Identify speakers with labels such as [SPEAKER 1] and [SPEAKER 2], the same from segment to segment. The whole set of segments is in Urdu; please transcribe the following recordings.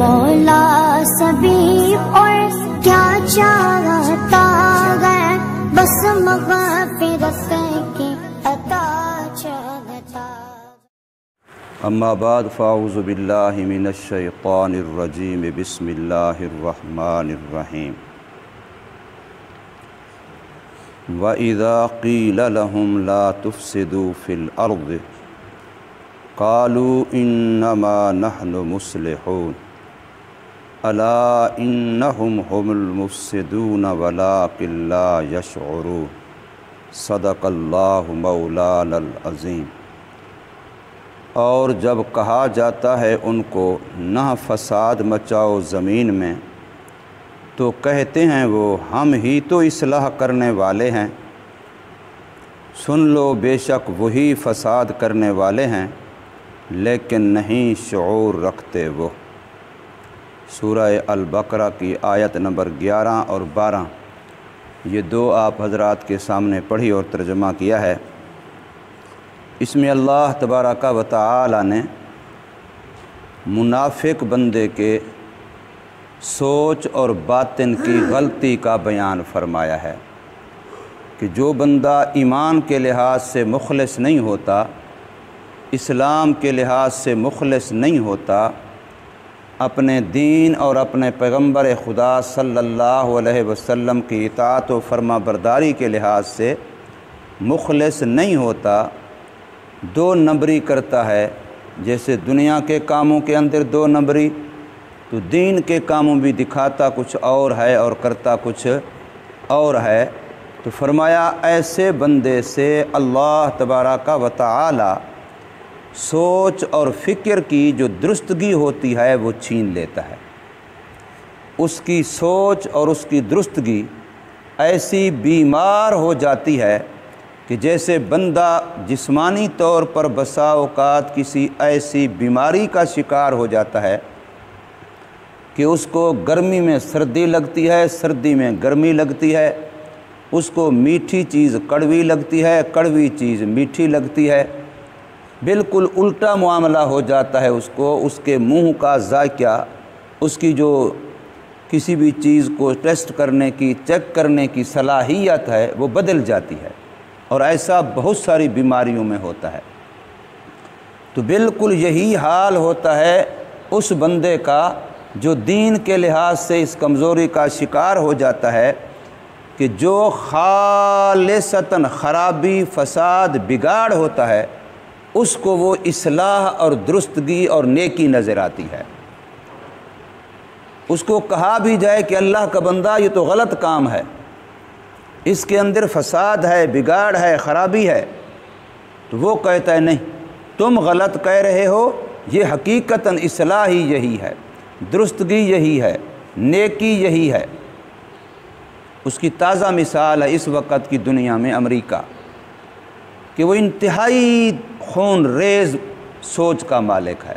[SPEAKER 1] مولا سبھی اور کیا چاہتا ہے، بس مغفرت کی عطا چاہتا۔
[SPEAKER 2] اما بعد فاعوذ باللہ من الشیطان الرجیم، بسم اللہ الرحمن الرحیم۔ وَإِذَا قِيلَ لَهُمْ لَا تُفْسِدُوا فِي الْأَرْضِ قَالُوا إِنَّمَا نَحْنُ مُصْلِحُونَ أَلَا إِنَّهُمْ هُمُ الْمُفْسِدُونَ وَلَٰكِن لَّا يَشْعُرُونَ صدق اللہ مولانا العظیم۔ اور جب کہا جاتا ہے ان کو نہ فساد مچاؤ زمین میں، تو کہتے ہیں وہ ہم ہی تو اصلاح کرنے والے ہیں۔ سن لو بے شک وہی فساد کرنے والے ہیں، لیکن نہیں شعور رکھتے وہ۔ سورہ البقرہ کی آیت نمبر 11 اور 12 یہ دو آپ حضرات کے سامنے پڑھی اور ترجمہ کیا ہے۔ اس میں اللہ تبارک و تعالی نے منافق بندے کے سوچ اور باطن کی غلطی کا بیان فرمایا ہے کہ جو بندہ ایمان کے لحاظ سے مخلص نہیں ہوتا، اسلام کے لحاظ سے مخلص نہیں ہوتا، اپنے دین اور اپنے پیغمبر خدا صلی اللہ علیہ وسلم کی اطاعت و فرما برداری کے لحاظ سے مخلص نہیں ہوتا، دو نمبری کرتا ہے۔ جیسے دنیا کے کاموں کے اندر دو نمبری، تو دین کے کاموں بھی دکھاتا کچھ اور ہے اور کرتا کچھ اور ہے۔ تو فرمایا ایسے بندے سے اللہ تبارک و تعالی سوچ اور فکر کی جو درستگی ہوتی ہے وہ چھین لیتا ہے۔ اس کی سوچ اور اس کی درستگی ایسی بیمار ہو جاتی ہے کہ جیسے بندہ جسمانی طور پر بسا اوقات کسی ایسی بیماری کا شکار ہو جاتا ہے کہ اس کو گرمی میں سردی لگتی ہے، سردی میں گرمی لگتی ہے، اس کو میٹھی چیز کڑوی لگتی ہے، کڑوی چیز میٹھی لگتی ہے، بالکل الٹا معاملہ ہو جاتا ہے اس کو۔ اس کے منہ کا ذائقہ، اس کی جو کسی بھی چیز کو ٹیسٹ کرنے کی، چیک کرنے کی صلاحیت ہے وہ بدل جاتی ہے، اور ایسا بہت ساری بیماریوں میں ہوتا ہے۔ تو بالکل یہی حال ہوتا ہے اس بندے کا جو دین کے لحاظ سے اس کمزوری کا شکار ہو جاتا ہے کہ جو خالصتاً خرابی، فساد، بگاڑ ہوتا ہے اس کو وہ اصلاح اور درستگی اور نیکی نظر آتی ہے۔ اس کو کہا بھی جائے کہ اللہ کا بندہ یہ تو غلط کام ہے، اس کے اندر فساد ہے، بگاڑ ہے، خرابی ہے، تو وہ کہتا ہے نہیں تم غلط کہہ رہے ہو، یہ حقیقتاً اصلاح ہی یہی ہے، درستگی یہی ہے، نیکی یہی ہے۔ اس کی تازہ مثال ہے اس وقت کی دنیا میں امریکہ، کہ وہ انتہائی خون ریز سوچ کا مالک ہے۔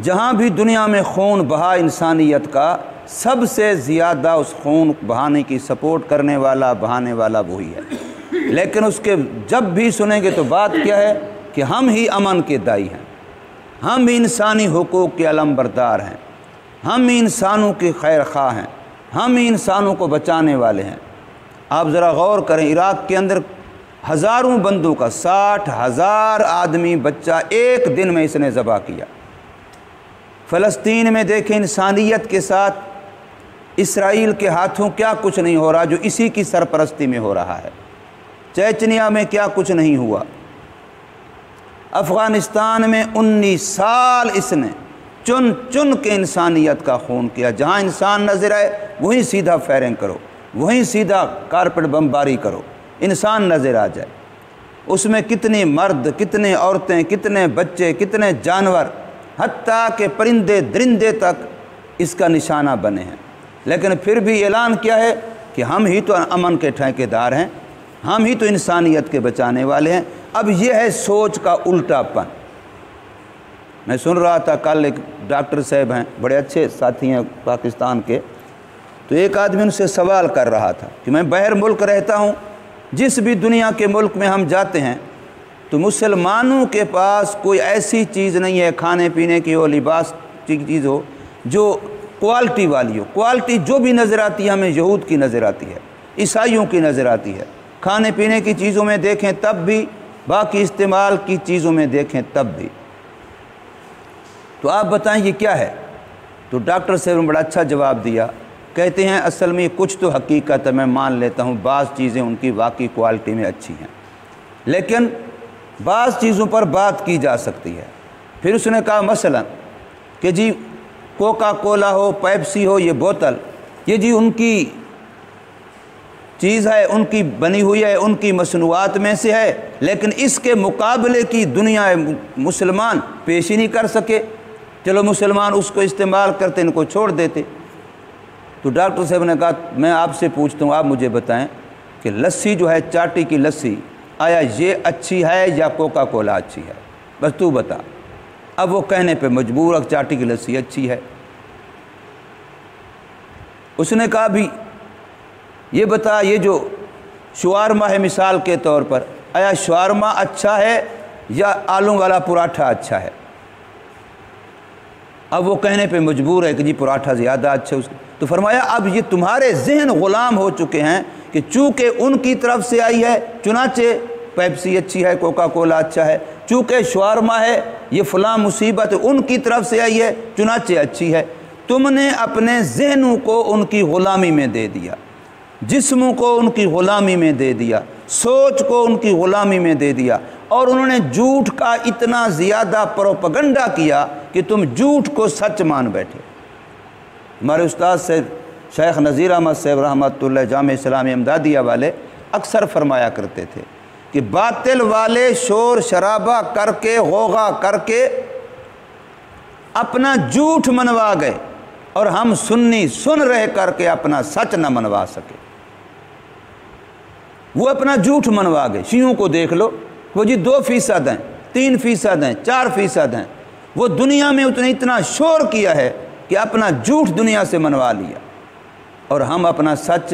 [SPEAKER 2] جہاں بھی دنیا میں خون بہا انسانیت کا، سب سے زیادہ اس خون بہانے کی سپورٹ کرنے والا، بہانے والا وہی ہے۔ لیکن اس کے جب بھی سنیں گے تو بات کیا ہے کہ ہم ہی امن کے دائی ہیں، ہم ہی انسانی حقوق کے علم بردار ہیں، ہم ہی انسانوں کے خیر خواہ ہیں، ہم ہی انسانوں کو بچانے والے ہیں۔ آپ ذرا غور کریں، عراق کے اندر ہزاروں بندوں کا 60,000 آدمی بچہ ایک دن میں اس نے ذبح کیا۔ فلسطین میں دیکھیں انسانیت کے ساتھ اسرائیل کے ہاتھوں کیا کچھ نہیں ہو رہا جو اسی کی سرپرستی میں ہو رہا ہے۔ چیچنیا میں کیا کچھ نہیں ہوا۔ افغانستان میں 19 سال اس نے چن چن کے انسانیت کا خون کیا۔ جہاں انسان نظر آئے وہیں سیدھا فائرنگ کرو، وہیں سیدھا کارپیٹ بمباری کرو، انسان نظر آ جائے۔ اس میں کتنے مرد، کتنے عورتیں، کتنے بچے، کتنے جانور، حتیٰ کہ پرندے درندے تک اس کا نشانہ بنے ہیں۔ لیکن پھر بھی اعلان کیا ہے کہ ہم ہی تو امن کے ٹھیکیدار ہیں، ہم ہی تو انسانیت کے بچانے والے ہیں۔ اب یہ ہے سوچ کا الٹا پن۔ میں سن رہا تھا کل، ایک ڈاکٹر صاحب ہیں، بڑے اچھے ساتھی ہیں پاکستان کے، تو ایک آدمی ان سے سوال کر رہا تھا کہ میں باہر ملک رہتا ہوں، جس بھی دنیا کے ملک میں ہم جاتے ہیں تو مسلمانوں کے پاس کوئی ایسی چیز نہیں ہے کھانے پینے کی ہو، لباس کی چیز ہو جو کوالٹی والی ہو۔ کوالٹی جو بھی نظر آتی ہے ہمیں یہود کی نظر آتی ہے، عیسائیوں کی نظر آتی ہے، کھانے پینے کی چیزوں میں دیکھیں تب بھی، باقی استعمال کی چیزوں میں دیکھیں تب بھی۔ تو آپ بتائیں یہ کیا ہے؟ تو ڈاکٹر صاحب نے بڑا اچھا جواب دیا، کہتے ہیں اصل میں کچھ تو حقیقت ہے، میں مان لیتا ہوں بعض چیزیں ان کی واقعی کوالٹی میں اچھی ہیں، لیکن بعض چیزوں پر بات کی جا سکتی ہے۔ پھر اس نے کہا مثلا کہ جی کوکا کولا ہو، پیپسی ہو، یہ بوتل، یہ جی ان کی چیز ہے، ان کی بنی ہوئی ہے، ان کی مصنوعات میں سے ہے، لیکن اس کے مقابلے کی دنیا مسلمان پیش ہی نہیں کر سکے، چلو مسلمان اس کو استعمال کرتے، ان کو چھوڑ دیتے۔ تو ڈاکٹر صاحب نے کہا میں آپ سے پوچھتا ہوں، آپ مجھے بتائیں کہ لسی جو ہے چاٹی کی لسی، آیا یہ اچھی ہے یا کوکا کولا اچھی ہے؟ بس تو بتا۔ اب وہ کہنے پہ مجبور ہے چاٹی کی لسی اچھی ہے۔ اس نے کہا بھی یہ بتا، یہ جو شوارما ہے مثال کے طور پر، آیا شوارما اچھا ہے یا آلو والا پراٹھا اچھا ہے؟ اب وہ کہنے پہ مجبور ہے کہ جی پراٹھا زیادہ اچھا ہے اس تو فرمایا اب یہ تمہارے ذہن غلام ہو چکے ہیں کہ چونکہ ان کی طرف سے آئی ہے چنانچہ پیپسی اچھی ہے، کوکا کولا اچھا ہے، چونکہ شوارما ہے یہ فلاں مصیبت ان کی طرف سے آئی ہے چنانچہ اچھی ہے۔ تم نے اپنے ذہنوں کو ان کی غلامی میں دے دیا، جسموں کو ان کی غلامی میں دے دیا، سوچ کو ان کی غلامی میں دے دیا، اور انہوں نے جھوٹ کا اتنا زیادہ پروپیگنڈا کیا کہ تم جھوٹ کو سچ مان بیٹھے۔ ہمارے استاد سے شیخ نذیر احمد صاحب رحمۃ اللہ جامع اسلامی امدادیہ والے اکثر فرمایا کرتے تھے کہ باطل والے شور شرابہ کر کے، غوغا کر کے اپنا جھوٹ منوا گئے، اور ہم سنی سن رہے کر کے اپنا سچ نہ منوا سکے۔ وہ اپنا جھوٹ منوا گئے۔ شیعوں کو دیکھ لو، وہ جی 2% ہیں، 3% ہیں، 4% ہیں، وہ دنیا میں اتنا شور کیا ہے کہ اپنا جھوٹ دنیا سے منوا لیا، اور ہم اپنا سچ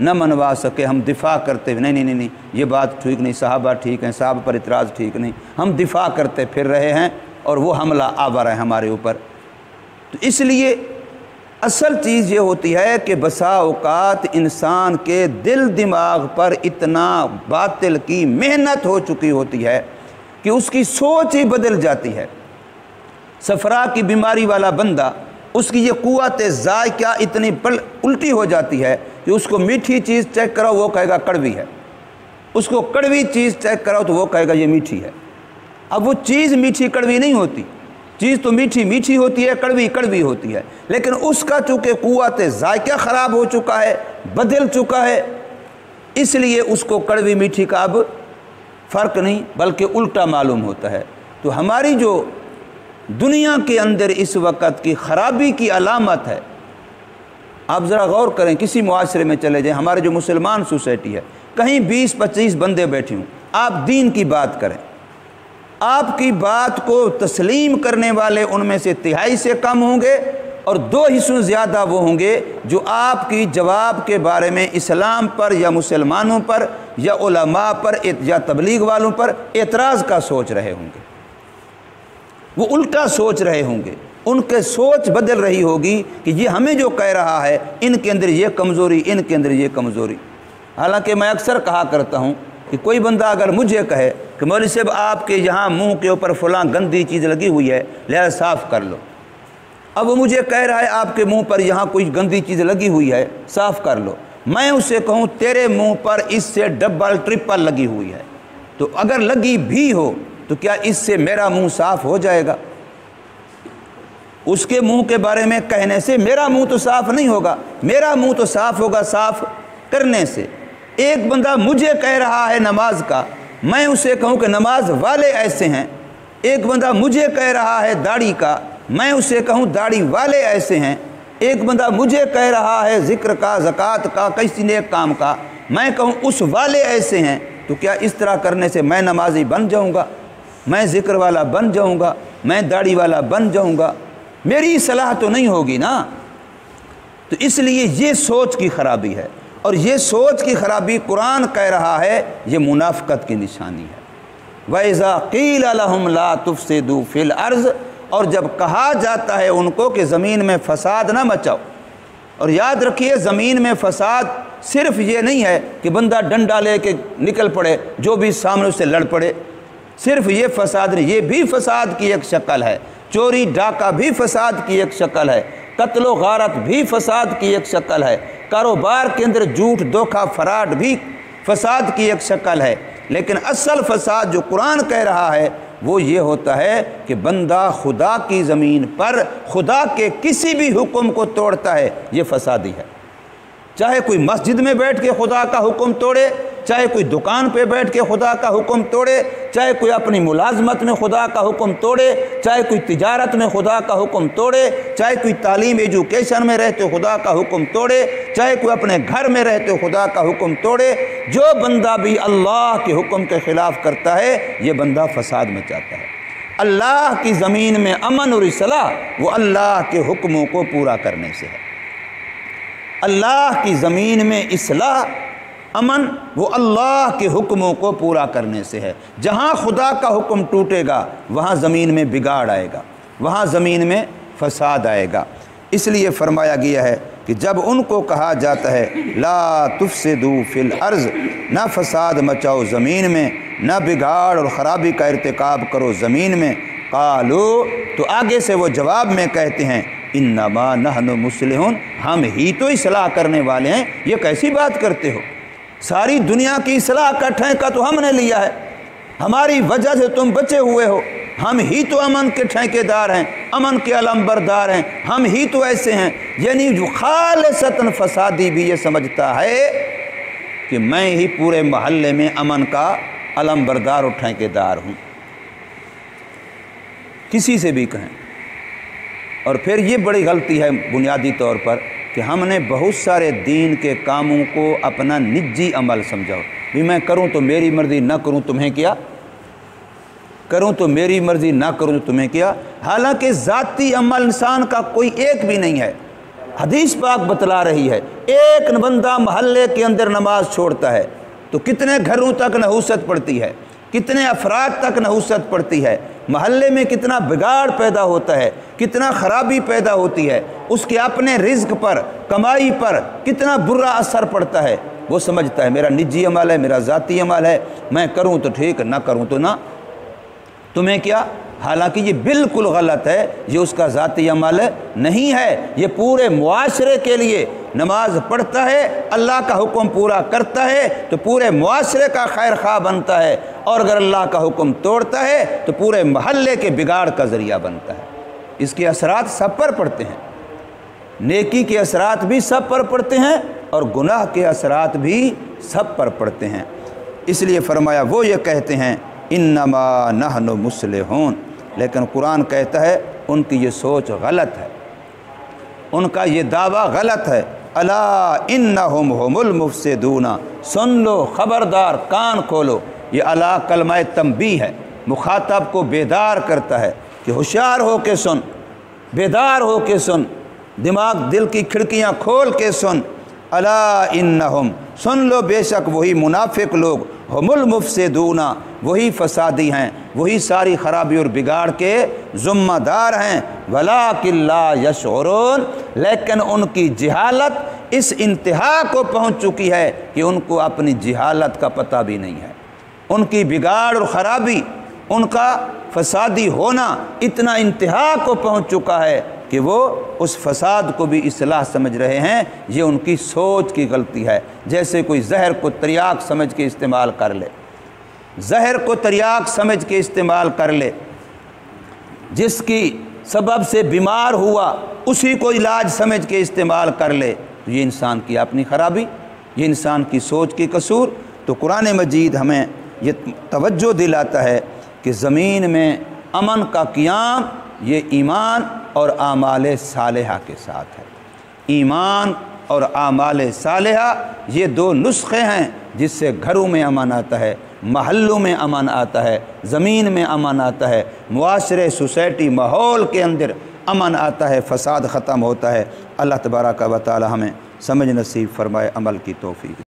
[SPEAKER 2] نہ منوا سکے۔ ہم دفاع کرتے نہیں نہیں نہیں یہ بات ٹھیک نہیں، صحابہ ٹھیک ہیں، صحابہ پر اعتراض ٹھیک نہیں، ہم دفاع کرتے پھر رہے ہیں، اور وہ حملہ آور ہے ہمارے اوپر۔ تو اس لیے اصل چیز یہ ہوتی ہے کہ بسا اوقات انسان کے دل دماغ پر اتنا باطل کی محنت ہو چکی ہوتی ہے کہ اس کی سوچ ہی بدل جاتی ہے۔ صفرا کی بیماری والا بندہ، اس کی یہ قوت ذائقہ اتنی الٹی ہو جاتی ہے کہ اس کو میٹھی چیز چیک کراؤ وہ کہے گا کڑوی ہے، اس کو کڑوی چیز چیک کراؤ تو وہ کہے گا یہ میٹھی ہے۔ اب وہ چیز میٹھی کڑوی نہیں ہوتی، چیز تو میٹھی میٹھی ہوتی ہے، کڑوی کڑوی ہوتی ہے، لیکن اس کا چونکہ قوت ذائقہ خراب ہو چکا ہے، بدل چکا ہے، اس لیے اس کو کڑوی میٹھی کا اب فرق نہیں بلکہ الٹا معلوم ہوتا ہے۔ تو ہماری جو دنیا کے اندر اس وقت کی خرابی کی علامت ہے، آپ ذرا غور کریں، کسی معاشرے میں چلے جائیں، ہمارے جو مسلمان سوسائٹی ہے، کہیں 20-25 بندے بیٹھے ہوں، آپ دین کی بات کریں، آپ کی بات کو تسلیم کرنے والے ان میں سے 1/3 سے کم ہوں گے، اور 2 حصوں زیادہ وہ ہوں گے جو آپ کی جواب کے بارے میں اسلام پر یا مسلمانوں پر یا علماء پر یا تبلیغ والوں پر اعتراض کا سوچ رہے ہوں گے، وہ الٹا سوچ رہے ہوں گے، ان کے سوچ بدل رہی ہوگی کہ یہ ہمیں جو کہہ رہا ہے ان کے اندر یہ کمزوری، ان کے اندر یہ کمزوری۔ حالانکہ میں اکثر کہا کرتا ہوں کہ کوئی بندہ اگر مجھے کہے کہ مولوی صاحب آپ کے یہاں منہ کے اوپر فلاں گندی چیز لگی ہوئی ہے لہذا صاف کر لو، اب وہ مجھے کہہ رہا ہے آپ کے منہ پر یہاں کوئی گندی چیز لگی ہوئی ہے صاف کر لو، میں اسے کہوں تیرے منہ پر اس سے ڈبل ٹرپل لگی ہوئی ہے، تو اگر لگی بھی ہو تو کیا اس سے میرا منہ صاف ہو جائے گا؟ اس کے منہ کے بارے میں کہنے سے میرا منہ تو صاف نہیں ہوگا، میرا منہ تو صاف ہوگا صاف کرنے سے۔ ایک بندہ مجھے کہہ رہا ہے نماز کا، میں اسے کہوں کہ نماز والے ایسے ہیں، ایک بندہ مجھے کہہ رہا ہے داڑھی کا، میں اسے کہوں داڑھی والے ایسے ہیں، ایک بندہ مجھے کہہ رہا ہے ذکر کا، زکوٰۃ کا، کسی نیک کام کا، میں کہوں اس والے ایسے ہیں، تو کیا اس طرح کرنے سے میں نمازی بن جاؤں گا، میں ذکر والا بن جاؤں گا، میں داڑھی والا بن جاؤں گا؟ میری صلاح تو نہیں ہوگی نا۔ تو اس لیے یہ سوچ کی خرابی ہے، اور یہ سوچ کی خرابی قرآن کہہ رہا ہے یہ منافقت کی نشانی ہے۔ وَإِذَا قِيلَ لَهُمْ لَا تُفْسِدُوا فِي الْأَرْضِ، اور جب کہا جاتا ہے ان کو کہ زمین میں فساد نہ مچاؤ، اور یاد رکھیے زمین میں فساد صرف یہ نہیں ہے کہ بندہ ڈنڈا لے کے نکل پڑے، جو بھی سامنے اس سے لڑ پڑے، صرف یہ فساد نہیں، یہ بھی فساد کی ایک شکل ہے، چوری ڈاکہ بھی فساد کی ایک شکل ہے، قتل و غارت بھی فساد کی ایک شکل ہے، کاروبار کے اندر جھوٹ دھوکہ فراڈ بھی فساد کی ایک شکل ہے، لیکن اصل فساد جو قرآن کہہ رہا ہے وہ یہ ہوتا ہے کہ بندہ خدا کی زمین پر خدا کے کسی بھی حکم کو توڑتا ہے، یہ فسادی ہے۔ چاہے کوئی مسجد میں بیٹھ کے خدا کا حکم توڑے، چاہے کوئی دکان پہ بیٹھ کے خدا کا حکم توڑے، چاہے کوئی اپنی ملازمت میں خدا کا حکم توڑے، چاہے کوئی تجارت میں خدا کا حکم توڑے، چاہے کوئی تعلیم ایجوکیشن میں رہتے خدا کا حکم توڑے، چاہے کوئی اپنے گھر میں رہتے خدا کا حکم توڑے، جو بندہ بھی اللہ کے حکم کے خلاف کرتا ہے یہ بندہ فساد مچاتا ہے۔ اللہ کی زمین میں امن اور اصلاح وہ اللہ کے حکموں کو پورا کرنے سے ہے۔ اللہ کی زمین میں اصلاح امن وہ اللہ کے حکموں کو پورا کرنے سے ہے۔ جہاں خدا کا حکم ٹوٹے گا وہاں زمین میں بگاڑ آئے گا، وہاں زمین میں فساد آئے گا۔ اس لیے فرمایا گیا ہے کہ جب ان کو کہا جاتا ہے لا تفسدوا فی الارض، نہ فساد مچاؤ زمین میں، نہ بگاڑ اور خرابی کا ارتکاب کرو زمین میں، قالو تو آگے سے وہ جواب میں کہتے ہیں انما نحن مصلحون، ہم ہی تو اصلاح کرنے والے ہیں، یہ کیسی بات کرتے ہو؟ ساری دنیا کی اصلاح کا ٹھیکہ تو ہم نے لیا ہے، ہماری وجہ سے تم بچے ہوئے ہو، ہم ہی تو امن کے ٹھیکے دار ہیں، امن کے علمبردار ہیں، ہم ہی تو ایسے ہیں۔ یعنی جو خالصتاً فسادی بھی یہ سمجھتا ہے کہ میں ہی پورے محلے میں امن کا علمبردار اور ٹھیکے دار ہوں، کسی سے بھی کہیں۔ اور پھر یہ بڑی غلطی ہے بنیادی طور پر کہ ہم نے بہت سارے دین کے کاموں کو اپنا نجی عمل سمجھا، بھی میں کروں تو میری مرضی، نہ کروں تمہیں کیا، کروں تو میری مرضی، نہ کروں تو تمہیں کیا۔ حالانکہ ذاتی عمل انسان کا کوئی ایک بھی نہیں ہے۔ حدیث پاک بتلا رہی ہے ایک بندہ محلے کے اندر نماز چھوڑتا ہے تو کتنے گھروں تک نحوست پڑتی ہے، کتنے افراد تک نحوست پڑتی ہے، محلے میں کتنا بگاڑ پیدا ہوتا ہے، کتنا خرابی پیدا ہوتی ہے، اس کے اپنے رزق پر، کمائی پر کتنا برا اثر پڑتا ہے۔ وہ سمجھتا ہے میرا نجی عمل ہے، میرا ذاتی عمل ہے، میں کروں تو ٹھیک، نہ کروں تو نہ، تمہیں کیا۔ حالانکہ یہ بالکل غلط ہے، یہ اس کا ذاتی عمل نہیں ہے، یہ پورے معاشرے کے لیے نماز پڑھتا ہے، اللہ کا حکم پورا کرتا ہے تو پورے معاشرے کا خیر خواہ بنتا ہے، اور اگر اللہ کا حکم توڑتا ہے تو پورے محلے کے بگاڑ کا ذریعہ بنتا ہے۔ اس کے اثرات سب پر پڑتے ہیں، نیکی کے اثرات بھی سب پر پڑتے ہیں اور گناہ کے اثرات بھی سب پر پڑتے ہیں۔ اس لیے فرمایا وہ یہ کہتے ہیں انما نحن مصلحون، لیکن قرآن کہتا ہے ان کی یہ سوچ غلط ہے، ان کا یہ دعویٰ غلط ہے۔ الا انہم هم المفسدون، سن لو، خبردار، کان کھولو۔ یہ الا کلمہ تنبیہ ہے، مخاطب کو بیدار کرتا ہے کہ ہوشیار ہو کے سن، بیدار ہو کے سن، دماغ دل کی کھڑکیاں کھول کے سن۔ الا انہم، سن لو، بے شک وہی منافق لوگ، ہم المفسدون، وہی فسادی ہیں، وہی ساری خرابی اور بگاڑ کے ذمہ دار ہیں۔ ولکن لا یشعرون، لیکن ان کی جہالت اس انتہا کو پہنچ چکی ہے کہ ان کو اپنی جہالت کا پتہ بھی نہیں ہے۔ ان کی بگاڑ اور خرابی، ان کا فسادی ہونا اتنا انتہا کو پہنچ چکا ہے کہ وہ اس فساد کو بھی اصلاح سمجھ رہے ہیں۔ یہ ان کی سوچ کی غلطی ہے۔ جیسے کوئی زہر کو تریاق سمجھ کے استعمال کر لے، زہر کو تریاق سمجھ کے استعمال کر لے، جس کی سبب سے بیمار ہوا اسی کو علاج سمجھ کے استعمال کر لے، تو یہ انسان کی اپنی خرابی، یہ انسان کی سوچ کی قصور۔ تو قرآن مجید ہمیں یہ توجہ دلاتا ہے کہ زمین میں امن کا قیام یہ ایمان اور اعمال صالحہ کے ساتھ ہے۔ ایمان اور اعمال صالحہ یہ دو نسخے ہیں جس سے گھروں میں امن آتا ہے، محلوں میں امن آتا ہے، زمین میں امن آتا ہے، معاشرے، سوسائٹی، ماحول کے اندر امن آتا ہے، فساد ختم ہوتا ہے۔ اللہ تبارک و تعالی ہمیں سمجھ نصیب فرمائے، عمل کی توفیق۔